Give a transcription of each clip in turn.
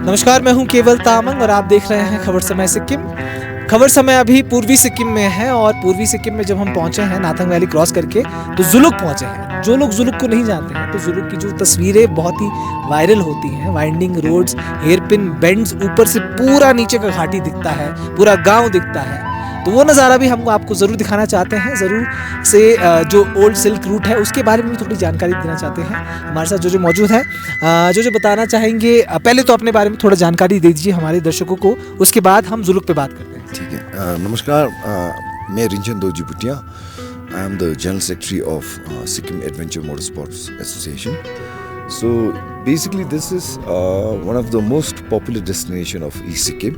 नमस्कार, मैं हूं केवल तामंग और आप देख रहे हैं खबर समय सिक्किम। खबर समय अभी पूर्वी सिक्किम में है और पूर्वी सिक्किम में जब हम पहुंचे हैं नाथंग वैली क्रॉस करके तो जुलुक पहुंचे हैं। जो लोग जुलुक को नहीं जानते हैं तो जुलुक की जो तस्वीरें बहुत ही वायरल होती हैं, वाइंडिंग रोड्स, हेयरपिन बेंड्स, ऊपर से पूरा नीचे का घाटी दिखता है, पूरा गाँव दिखता है, तो वो नज़ारा भी हम आपको ज़रूर दिखाना चाहते हैं। ज़रूर से जो ओल्ड सिल्क रूट है उसके बारे में भी थोड़ी जानकारी देना चाहते हैं। हमारे साथ जो मौजूद है, जो बताना चाहेंगे, पहले तो अपने बारे में थोड़ा जानकारी दे दीजिए हमारे दर्शकों को, उसके बाद हम जुलुक पे बात करते हैं। ठीक है, नमस्कार, मैं Rinchen doji Bhutia. I am the general secretary of Sikkim adventure motor sports association. So basically this is one of the most popular destination of East Sikkim,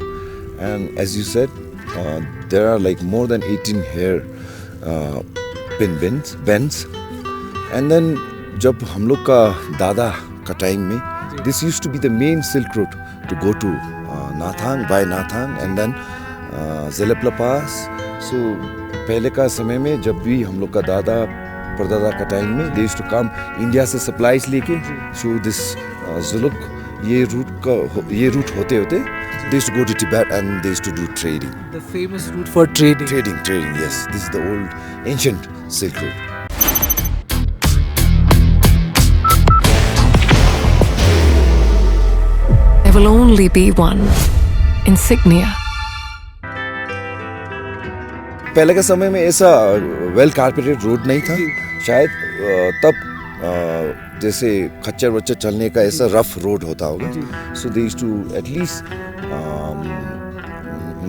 and as you said, there are like more than 18 hairpin bends, and then जब हम लोग का दादा का time में this used to be the main silk route to go to Nathang, by Nathang and then Zelepla Pass. So पहले का समय में जब भी हम लोग का दादा परदादा का टाइम में they used to come India से सप्लाईज लेके through this Zuluk, ये रूट होते होते they used to go to Tibet and they used to do trading. The famous route for trading. Trading, yes. This is the old ancient Silk Road. There will only be one insignia. पहले के समय में ऐसा well carpeted road नहीं था, शायद तब जैसे खच्चर वच्चर चलने का ऐसा रफ रोड होता होगा। So they used to at least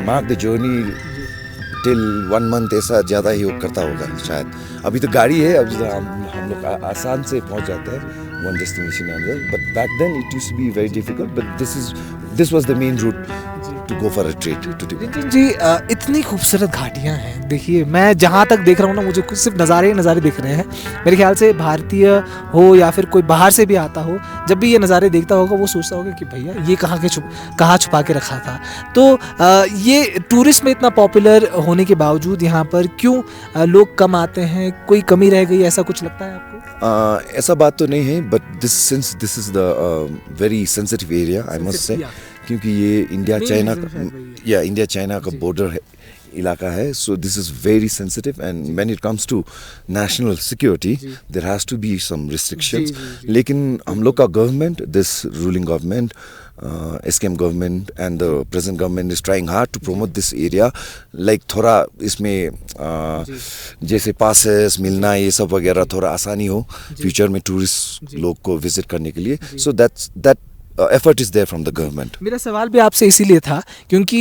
mark the journey till 1 month, ऐसा ज़्यादा ही करता होगा शायद। अभी तो गाड़ी है, अब हम लोग आसान से पहुंच जाते हैं one destination another, but back then it used to be very difficult, but this was the main route to go for a trade to Tibet. जी, इतनी खूबसूरत घाटियाँ हैं। देखिए, मैं जहाँ तक देख रहा हूँ ना, मुझे कुछ सिर्फ नज़ारे दिख रहे हैं। मेरे ख्याल से भारतीय हो या फिर कोई बाहर से भी आता हो, जब भी ये नज़ारे देखता होगा वो सोचता होगा कि भैया ये कहाँ छुपा के रखा था। तो ये टूरिस्ट में इतना पॉपुलर होने के बावजूद यहाँ पर क्यों लोग कम आते हैं? कोई कमी रह गई, ऐसा कुछ लगता है आपको? ऐसा बात तो नहीं है, but since this is the very sensitive area, I must say, क्योंकि ये इंडिया चाइना का बॉर्डर इलाका है, so this is very sensitive and when it comes to national security there has to be some restrictions. लेकिन हम लोग का government, this ruling government, SKM government and the present government is trying hard to promote this area, like थोड़ा इसमें जैसे passes मिलना, ये सब वगैरह थोड़ा आसानी हो फ्यूचर में टूरिस्ट लोग को विजिट करने के लिए। सो that effort is there from the government. मेरा सवाल भी आपसे इसीलिए था क्योंकि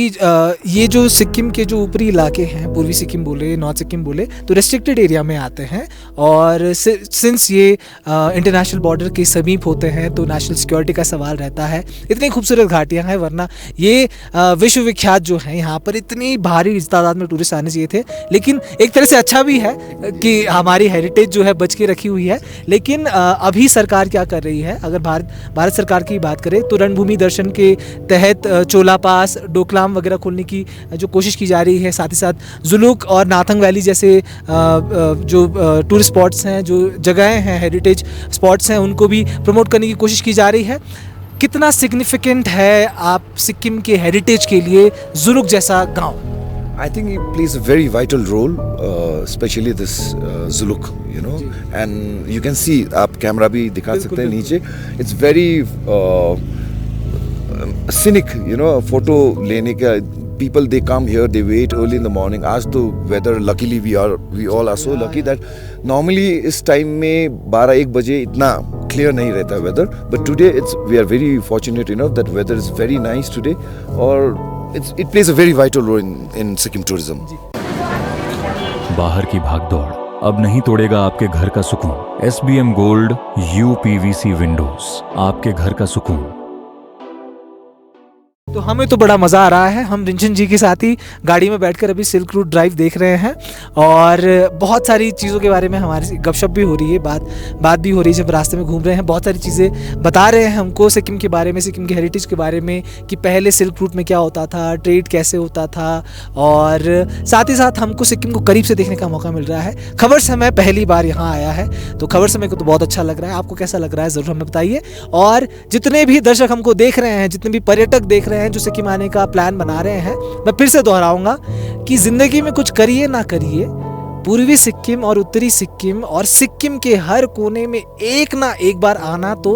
ये जो सिक्किम के जो ऊपरी इलाके हैं, पूर्वी सिक्किम बोले, नॉर्थ सिक्किम बोले, तो रेस्ट्रिक्टेड एरिया में आते हैं और सिंस ये इंटरनेशनल बॉर्डर के समीप होते हैं तो नेशनल सिक्योरिटी का सवाल रहता है। इतनी खूबसूरत घाटियाँ हैं, वरना ये विश्व विख्यात जो हैं, यहाँ पर इतनी भारी तादाद में टूरिस्ट आने चाहिए थे। लेकिन एक तरह से अच्छा भी है कि हमारी हेरिटेज जो है बच के रखी हुई है। लेकिन अभी सरकार क्या कर रही है, अगर भारत सरकार की बात तो रणभूमि दर्शन के तहत चोला पास, डोकलाम वगैरह खोलने की जो कोशिश की जा रही है, साथ ही साथ जुलुक और नाथंग वैली जैसे जो टूरिस्ट स्पॉट्स हैं, जो जगहें हैं, हेरिटेज स्पॉट्स हैं, उनको भी प्रमोट करने की कोशिश की जा रही है। कितना सिग्निफिकेंट है आप सिक्किम के हेरिटेज के लिए जुलुक जैसा गांव? I think it plays a very vital role, especially this Zuluk, you know, and you can see, आप कैमरा भी दिखा सकते हैं नीचे, it's very scenic, you know, photo लेने का, people they come here, they wait early in the morning. आज तो weather, luckily we all are so lucky that normally इस टाइम में 12-1 बजे इतना clear नहीं रहता weather, but today we are very fortunate enough that weather is very nice today, और it plays a very vital role in Sikkim tourism. बाहर की भागदौड़ अब नहीं तोड़ेगा आपके घर का सुकून। SBM Gold UPVC विंडोज, आपके घर का सुकून। तो हमें तो बड़ा मज़ा आ रहा है। हम रिंचन जी के साथ ही गाड़ी में बैठकर अभी सिल्क रूट ड्राइव देख रहे हैं और बहुत सारी चीज़ों के बारे में हमारी गपशप भी हो रही है, बात भी हो रही है। जब रास्ते में घूम रहे हैं बहुत सारी चीज़ें बता रहे हैं हमको सिक्किम के बारे में, सिक्किम के हेरिटेज के बारे में, कि पहले सिल्क रूट में क्या होता था, ट्रेड कैसे होता था, और साथ ही साथ हमको सिक्किम को करीब से देखने का मौका मिल रहा है। खबर समय पहली बार यहाँ आया है, तो खबर समय को तो बहुत अच्छा लग रहा है। आपको कैसा लग रहा है ज़रूर हमें बताइए। और जितने भी दर्शक हमको देख रहे हैं, जितने भी पर्यटक देख रहे हैं जो सिक्किम आने का प्लान बना रहे हैं, मैं फिर से दोहराऊंगा कि ज़िंदगी में कुछ करिए ना करिए, पूर्वी सिक्किम और उत्तरी सिक्किम और सिक्किम के हर कोने में एक ना एक बार आना तो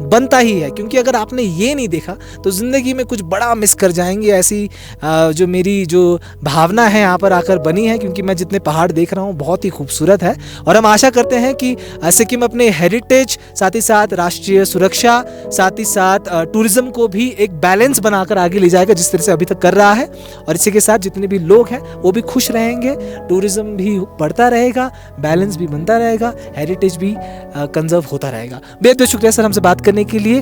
बनता ही है, क्योंकि अगर आपने ये नहीं देखा तो ज़िंदगी में कुछ बड़ा मिस कर जाएंगे। ऐसी जो मेरी जो भावना है यहाँ पर आकर बनी है, क्योंकि मैं जितने पहाड़ देख रहा हूँ बहुत ही खूबसूरत है। और हम आशा करते हैं कि सिक्किम अपने हेरिटेज, साथ ही साथ राष्ट्रीय सुरक्षा, साथ ही साथ टूरिज़्म को भी एक बैलेंस बनाकर आगे ले जाएगा जिस तरह से अभी तक कर रहा है। और इसी के साथ जितने भी लोग हैं वो भी खुश रहेंगे, टूरिज़्म भी बढ़ता रहेगा, बैलेंस भी बनता रहेगा, हेरिटेज भी कंजर्व होता रहेगा। बेहद बेहद शुक्रिया सर हमसे बात करने के लिए।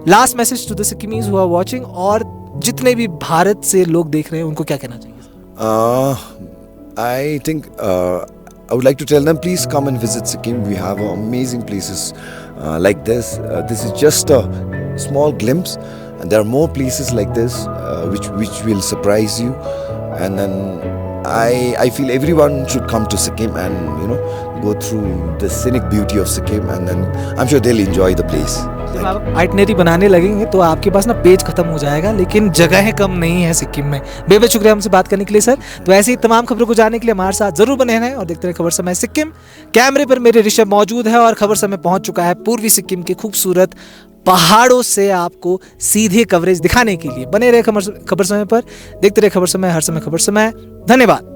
Last message to the Sikkimese who are watching, और जितने भी भारत से लोग देख रहे हैं उनको क्या कहना चाहिए? I think I would like to tell them, please come and visit Sikkim. We have amazing places like this. This is just a small glimpse, and there are more places like this which will surprise you. And then I feel everyone should come to Sikkim and go through the scenic beauty of Sikkim, and then I'm sure they'll enjoy the place. जब आप itinerary बनाने लगेंगे तो आपके पास ना page खत्म हो जाएगा, लेकिन जगह कम नहीं है सिक्किम में। बेहद शुक्रिया हमसे बात करने के लिए सर। तो ऐसे ही तमाम खबरों को जानने के लिए हमारे साथ जरूर बने रहें और देखते रहें खबर समय सिक्किम। कैमरे पर मेरे ऋषभ मौजूद है और खबर समय पहुंच चुका है पूर्वी सिक्किम के खूबसूरत पहाड़ों से आपको सीधे कवरेज दिखाने के लिए। बने रहे खबर समय पर, देखते रहे खबर समय, हर समय खबर समय। धन्यवाद।